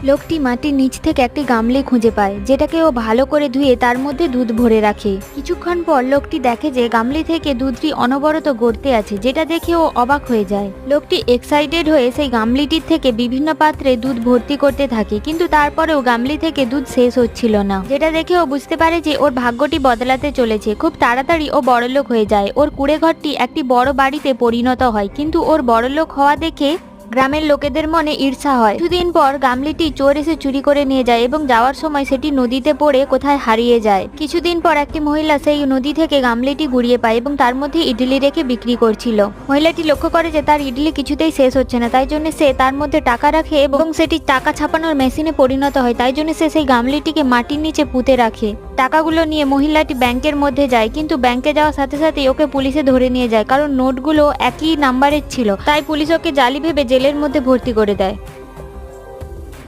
লোকটি মাটির নিচ থেকে একটি গামলি খুঁজে পায়, যেটাকে ও ভালো করে ধুয়ে তার মধ্যে দুধ ভরে রাখে। কিছুক্ষণ পর লোকটি দেখে যে গামলি থেকে দুধটি অনবরত গড়তে আছে, যেটা দেখে ও অবাক হয়ে যায়। লোকটি এক্সাইটেড হয়ে সেই গামলিটির থেকে বিভিন্ন পাত্রে দুধ ভর্তি করতে থাকে, কিন্তু তারপরেও গামলি থেকে দুধ শেষ হচ্ছিল না, যেটা দেখে ও বুঝতে পারে যে ওর ভাগ্যটি বদলাতে চলেছে। খুব তাড়াতাড়ি ও বড়লোক হয়ে যায়। ওর কুড়ে ঘরটি একটি বড় বাড়িতে পরিণত হয়, কিন্তু ওর বড়লোক হওয়া দেখে গ্রামের লোকেদের মনে ঈর্ষা হয়। কিছুদিন পর গামলিটি চোর এসে চুরি করে নিয়ে যায় এবং যাওয়ার সময় সেটি নদীতে পড়ে কোথায় হারিয়ে যায়। কিছুদিন পর একটি মহিলা সেই নদী থেকে গামলিটি গুড়িয়ে পায় এবং তার মধ্যে ইডলি রেখে বিক্রি করছিল। মহিলাটি লক্ষ্য করে যে তার ইডলি কিছুতেই শেষ হচ্ছে না, তাই জন্য সে তার মধ্যে টাকা রাখে এবং সেটি টাকা ছাপানোর মেশিনে পরিণত হয়। তাই জন্য সে সেই গামলিটিকে মাটির নিচে পুঁতে রাখে। টাকাগুলো নিয়ে মহিলাটি ব্যাংকের মধ্যে যায়, কিন্তু ব্যাংকে যাওয়ার সাথে সাথে ওকে পুলিশে ধরে নিয়ে যায়, কারণ নোটগুলো একই নাম্বারের ছিল। তাই পুলিশ ওকে জালি ভেবে জেলের মধ্যে ভর্তি করে দেয়।